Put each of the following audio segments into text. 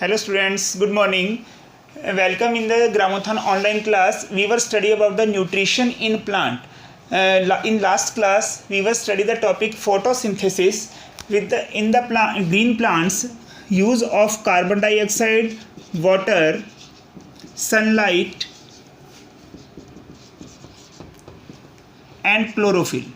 Hello students, good morning. Welcome in the Gramothon online class. We were study about the nutrition in plant. In last class, we were study the topic photosynthesis with green plants use of carbon dioxide, water, sunlight and chlorophyll.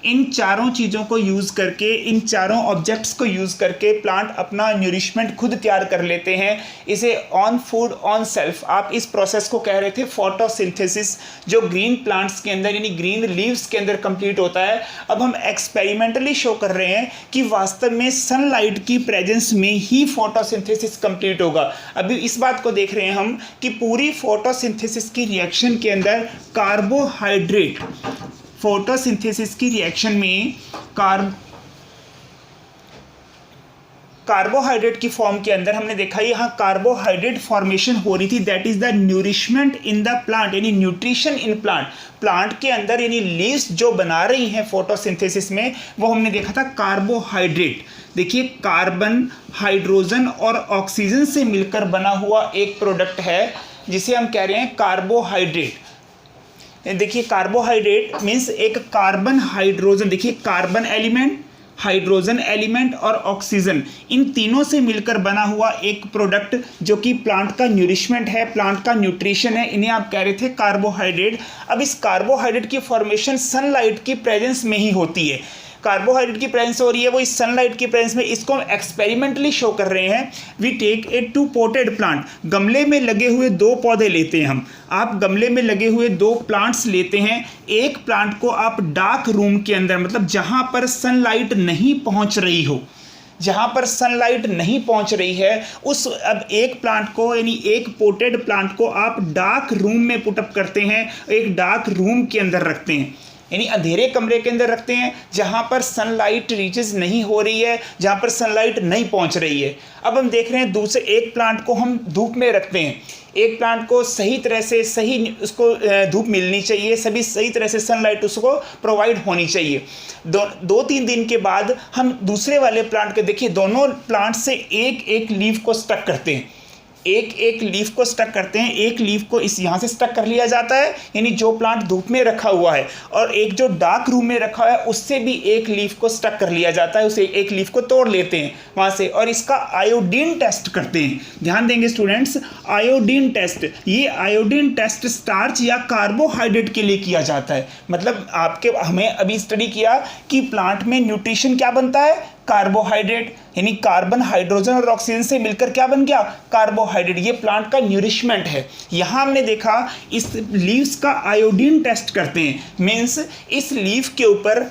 इन चारों चीज़ों को use करके, इन चारों objects को use करके plant अपना nourishment खुद तैयार कर लेते हैं. इसे ऑन फूड ऑन सेल्फ, आप इस प्रोसेस को कह रहे थे फोटोसिंथेसिस, जो ग्रीन प्लांट्स के अंदर यानी ग्रीन लीव्स के अंदर कंप्लीट होता है. अब हम एक्सपेरिमेंटली शो कर रहे हैं कि वास्तव में सनलाइट की प्रेजेंस में ही फोटोसिंथेसिस कंप्लीट होगा. अभी इस बात को देख रहे हैं हम कि पूरी फोटोसिंथेसिस की रिएक्शन के अंदर कार्बोहाइड्रेट, फोटोसिंथेसिस की रिएक्शन में कार्बोहाइड्रेट की फॉर्म के अंदर हमने देखा यहाँ कार्बोहाइड्रेट फॉर्मेशन हो रही थी. That is the nourishment in the plant, यानी न्यूट्रिशन इन प्लांट. प्लांट के अंदर यानी लीव्स जो बना रही हैं फोटोसिंथेसिस में, वो हमने देखा था कार्बोहाइड्रेट. देखिए, कार्बन, हाइड्रोजन और ऑक्सीजन से मिलकर बना हुआ एक प्रोडक्ट है जिसे हम कह रहे हैं कार्बोहाइड्रेट. देखिए, कार्बोहाइड्रेट मीन्स एक कार्बन हाइड्रोजन, देखिए कार्बन एलिमेंट, हाइड्रोजन एलिमेंट और ऑक्सीजन, इन तीनों से मिलकर बना हुआ एक प्रोडक्ट जो कि प्लांट का न्यूरिशमेंट है, प्लांट का न्यूट्रिशन है. इन्हें आप कह रहे थे कार्बोहाइड्रेट. अब इस कार्बोहाइड्रेट की फॉर्मेशन सनलाइट की प्रेजेंस में ही होती है. कार्बोहाइड्रेट की प्रेजेंस हो रही है वो इस सनलाइट की प्रेजेंस में. इसको हम एक्सपेरिमेंटली शो कर रहे हैं. We take a 2 potted plant, गमले में लगे हुए 2 पौधे लेते हैं हम. आप गमले में लगे हुए 2 प्लांट्स लेते हैं. एक प्लांट को आप डार्क रूम के अंदर, मतलब जहां पर सनलाइट नहीं पहुंच रही हो, जहां पर सनलाइट नहीं पहुंच रही है, उस अब एक प्लांट को यानी एक पोटेड प्लांट को आप डार्क रूम में पुटअप करते हैं, एक डार्क रूम के अंदर रखते हैं, यानी अंधेरे कमरे के अंदर रखते हैं जहां पर सनलाइट रीचेस नहीं हो रही है, जहां पर सनलाइट नहीं पहुंच रही है. अब हम देख रहे हैं दूसरे एक प्लांट को हम धूप में रखते हैं. एक प्लांट को सही तरह से सही उसको धूप मिलनी चाहिए, सभी सही तरह से सनलाइट उसको प्रोवाइड होनी चाहिए. 2-3 दिन के बाद हम दूसरे वाले प्लांट के, देखिए दोनों प्लांट से एक लीफ को स्टक करते हैं, एक लीफ को स्टक करते हैं. एक लीफ को इस यहाँ से स्टक कर लिया जाता है, यानी जो प्लांट धूप में रखा हुआ है, और एक जो डार्क रूम में रखा हुआ है उससे भी एक लीफ को स्टक कर लिया जाता है. उसे एक लीफ को तोड़ लेते हैं वहाँ से और इसका आयोडीन टेस्ट करते हैं. ध्यान देंगे स्टूडेंट्स, आयोडीन टेस्ट, ये आयोडीन टेस्ट स्टार्च या कार्बोहाइड्रेट के लिए किया जाता है. मतलब हमें अभी स्टडी किया कि प्लांट में न्यूट्रिशन क्या बनता है, कार्बोहाइड्रेट, यानी कार्बन, हाइड्रोजन और ऑक्सीजन से मिलकर क्या बन गया, कार्बोहाइड्रेट. ये प्लांट का न्यूरिशमेंट है. यहाँ हमने देखा इस लीव्स का आयोडीन टेस्ट करते हैं. मीन्स इस लीफ के ऊपर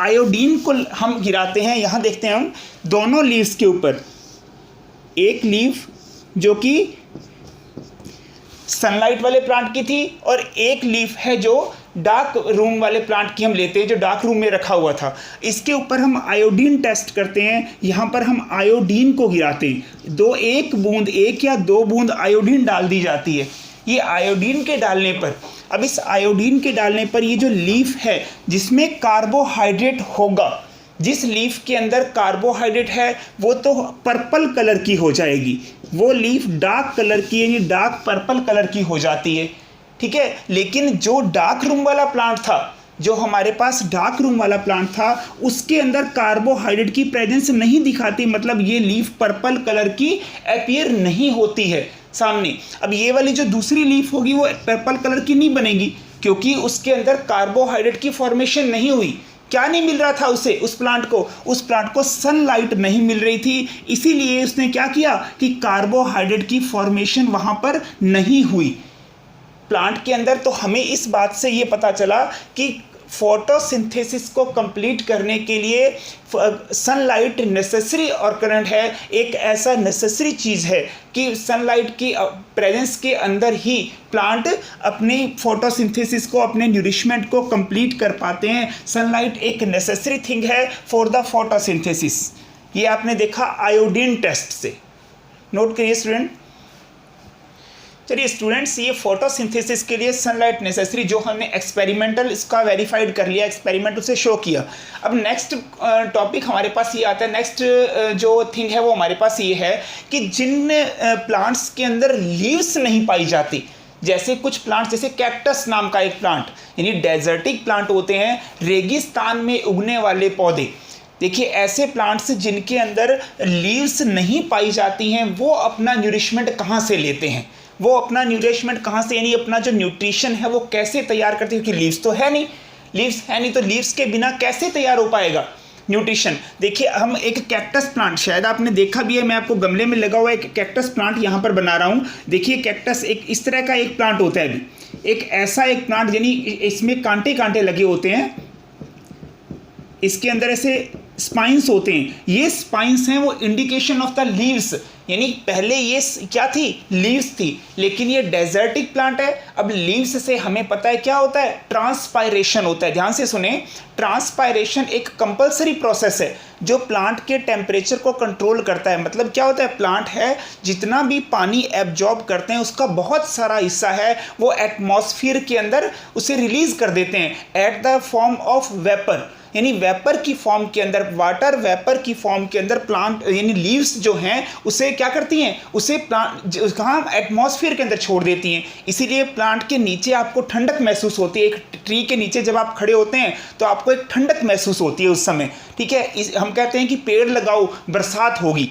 आयोडीन को हम गिराते हैं. यहाँ देखते हैं हम दोनों लीव्स के ऊपर, एक लीफ जो कि सनलाइट वाले प्लांट की थी और एक लीफ है जो डार्क रूम वाले प्लांट की हम लेते हैं, जो डार्क रूम में रखा हुआ था. इसके ऊपर हम आयोडीन टेस्ट करते हैं. यहाँ पर हम आयोडीन को गिराते हैं. एक या दो बूंद आयोडीन डाल दी जाती है. ये आयोडीन के डालने पर, अब इस आयोडीन के डालने पर ये जो लीफ है जिसमें कार्बोहाइड्रेट होगा, जिस लीफ के अंदर कार्बोहाइड्रेट है वो तो पर्पल कलर की हो जाएगी, वो लीफ डार्क कलर की यानी डार्क पर्पल कलर की हो जाती है. ठीक है, लेकिन जो डार्क रूम वाला प्लांट था, जो हमारे पास डार्क रूम वाला प्लांट था, उसके अंदर कार्बोहाइड्रेट की प्रेजेंस नहीं दिखाती. मतलब ये लीफ पर्पल कलर की अपीयर नहीं होती है सामने. अब ये वाली जो दूसरी लीफ होगी वो पर्पल कलर की नहीं बनेगी क्योंकि उसके अंदर कार्बोहाइड्रेट की फॉर्मेशन नहीं हुई. क्या नहीं मिल रहा था उसे, उस प्लांट को सनलाइट नहीं मिल रही थी. इसीलिए उसने क्या किया कि कार्बोहाइड्रेट की फॉर्मेशन वहां पर नहीं हुई प्लांट के अंदर. तो हमें इस बात से ये पता चला कि फोटोसिंथेसिस को कंप्लीट करने के लिए सनलाइट नेसेसरी और करंट है. एक ऐसा नेसेसरी चीज़ है कि सनलाइट की प्रेजेंस के अंदर ही प्लांट अपनी फोटोसिंथेसिस को, अपने न्यूरिशमेंट को कंप्लीट कर पाते हैं. सनलाइट एक नेसेसरी थिंग है फॉर द फोटोसिंथेसिस. ये आपने देखा आयोडीन टेस्ट से. नोट करिए स्टूडेंट. चलिए स्टूडेंट्स, ये फोटोसिंथेसिस के लिए सनलाइट नेसेसरी जो हमने एक्सपेरिमेंटल इसका वेरीफाइड कर लिया, एक्सपेरिमेंट उसे शो किया। अब नेक्स्ट टॉपिक हमारे पास ये आता है, नेक्स्ट जो थिंग है वो हमारे पास ये है कि जिन प्लांट्स के अंदर लीव्स नहीं पाई जाती, जैसे कुछ प्लांट्स, जैसे कैक्टस नाम का एक प्लांट, यानी डेजर्टिक प्लांट होते हैं, रेगिस्तान में उगने वाले पौधे। देखिए ऐसे प्लांट्स जिनके अंदर लीव्स नहीं पाई जाती हैं, वो अपना न्यूरिशमेंट कहाँ से लेते हैं, वो अपना न्यूरिशमेंट कहाँ से, यानी अपना जो न्यूट्रिशन है वो कैसे तैयार करते हैं, क्योंकि लीव्स तो है नहीं, लीव्स है नहीं तो लीव्स के बिना कैसे तैयार हो पाएगा न्यूट्रिशन। देखिए हम एक कैक्टस प्लांट, शायद आपने देखा भी है, मैं आपको गमले में लगा हुआ एक कैक्टस प्लांट यहाँ पर बना रहा हूँ। देखिए कैक्टस एक इस तरह का एक प्लांट होता है, अभी एक ऐसा एक प्लांट, यानी इसमें कांटे कांटे लगे होते हैं, इसके अंदर ऐसे स्पाइंस होते हैं, ये स्पाइंस हैं वो इंडिकेशन ऑफ द लीव्स, यानी पहले ये क्या थी, लीव्स थी, लेकिन ये डेजर्टिक प्लांट है। अब लीव्स से हमें पता है क्या होता है, ट्रांसपायरेशन होता है। ध्यान से सुने, ट्रांसपायरेशन एक कंपलसरी प्रोसेस है जो प्लांट के टेम्परेचर को कंट्रोल करता है। मतलब क्या होता है, प्लांट है जितना भी पानी एब्जॉर्ब करते हैं उसका बहुत सारा हिस्सा है वो एटमॉस्फेयर के अंदर उसे रिलीज कर देते हैं at the form of vapour, यानी वेपर की फॉर्म के अंदर, वाटर वेपर की फॉर्म के अंदर प्लांट यानी लीव्स जो हैं उसे क्या करती हैं, उसे प्लांट कहाँ, एटमॉस्फेयर के अंदर छोड़ देती हैं। इसीलिए प्लांट के नीचे आपको ठंडक महसूस होती है। एक ट्री के नीचे जब आप खड़े होते हैं तो आपको एक ठंडक महसूस होती है उस समय, ठीक है। हम कहते हैं कि पेड़ लगाओ, बरसात होगी।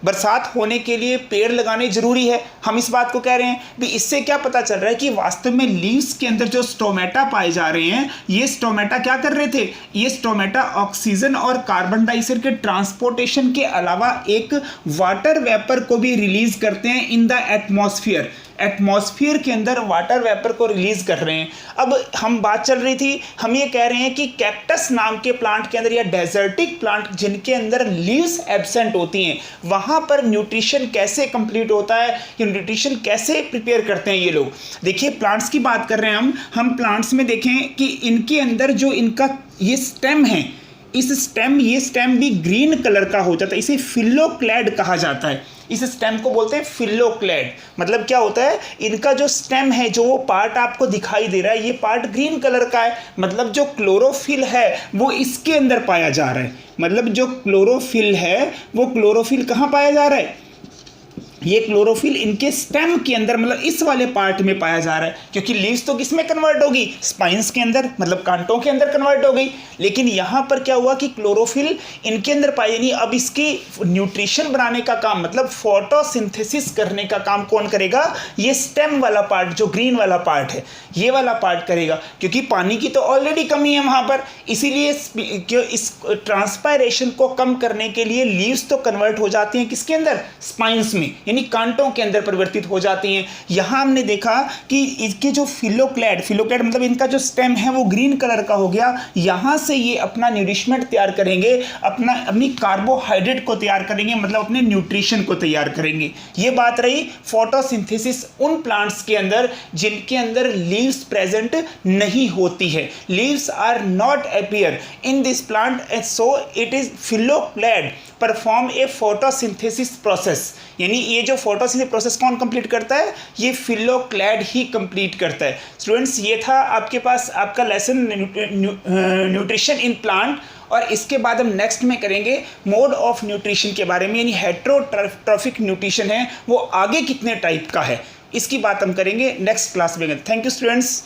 बरसात होने के लिए पेड़ लगाने जरूरी है, हम इस बात को कह रहे हैं भी। इससे क्या पता चल रहा है कि वास्तव में लीव्स के अंदर जो स्टोमेटा पाए जा रहे हैं, ये स्टोमेटा क्या कर रहे थे, ये स्टोमेटा ऑक्सीजन और कार्बन डाइऑक्साइड के ट्रांसपोर्टेशन के अलावा एक वाटर वेपर को भी रिलीज करते हैं इन द एटमॉस्फेयर। एटमॉस्फेयर के अंदर वाटर वेपर को रिलीज कर रहे हैं। अब हम बात चल रही थी, हम ये कह रहे हैं कि कैक्टस नाम के प्लांट के अंदर या डेजर्टिक प्लांट जिनके अंदर लीव्स एब्सेंट होती हैं, वहां पर न्यूट्रिशन कैसे कंप्लीट होता है, ये न्यूट्रिशन कैसे प्रिपेयर करते हैं ये लोग। देखिए प्लांट्स की बात कर रहे हैं हम प्लांट्स में देखें कि इनके अंदर जो इनका ये स्टेम है, इस स्टेम, ये स्टेम भी ग्रीन कलर का हो जाता है, इसे फिलोक्लेड कहा जाता है। इस स्टेम को बोलते हैं फिलोक्लेड। मतलब क्या होता है, इनका जो स्टेम है, जो वो पार्ट आपको दिखाई दे रहा है, ये पार्ट ग्रीन कलर का है। मतलब जो क्लोरोफिल है वो इसके अंदर पाया जा रहा है। मतलब जो क्लोरोफिल है वो क्लोरोफिल कहाँ पाया जा रहा है, ये क्लोरोफिल इनके स्टेम के अंदर, मतलब इस वाले पार्ट में पाया जा रहा है। क्योंकि लीव्स तो किस में कन्वर्ट होगी, स्पाइंस के अंदर, मतलब कांटों के अंदर कन्वर्ट हो गई। लेकिन यहाँ पर क्या हुआ कि क्लोरोफिल इनके अंदर पाई, यानी अब इसकी न्यूट्रिशन बनाने का काम, मतलब फोटोसिंथेसिस करने का काम कौन करेगा, ये स्टेम वाला पार्ट, जो ग्रीन वाला पार्ट है, ये वाला पार्ट करेगा। क्योंकि पानी की तो ऑलरेडी कमी है वहाँ पर, इसीलिए इस ट्रांसपायरेशन को कम करने के लिए लीव्स तो कन्वर्ट हो जाती हैं किसके अंदर, स्पाइंस में, यानी कांटों के अंदर परिवर्तित हो जाती हैं। यहां हमने देखा कि इसके जो फिलोक्लेड मतलब इनका जो स्टेम है वो ग्रीन कलर का हो गया। यहां से ये अपना न्यूरिशमेंट तैयार करेंगे, अपनी कार्बोहाइड्रेट को तैयार करेंगे, मतलब अपने न्यूट्रिशन को तैयार करेंगे। ये बात रही फोटोसिंथेसिस उन प्लांट्स के अंदर जिनके अंदर लीव्स प्रेजेंट नहीं होती है। Leaves are not appear in this plant, so it is phylloclade perform a photosynthesis process. यानी ये जो फोटोसिंथेसिस प्रोसेस कौन कंप्लीट करता है, ये फिलोक्लेड ही कंप्लीट करता है। स्टूडेंट्स, ये था आपके पास आपका लेसन न्यूट्रिशन इन प्लांट। और इसके बाद हम नेक्स्ट में करेंगे मोड ऑफ न्यूट्रिशन के बारे में, यानी हेटेरोट्रॉफिक न्यूट्रिशन है वो आगे कितने टाइप का है, इसकी बात हम करेंगे नेक्स्ट क्लास में। Thank you students.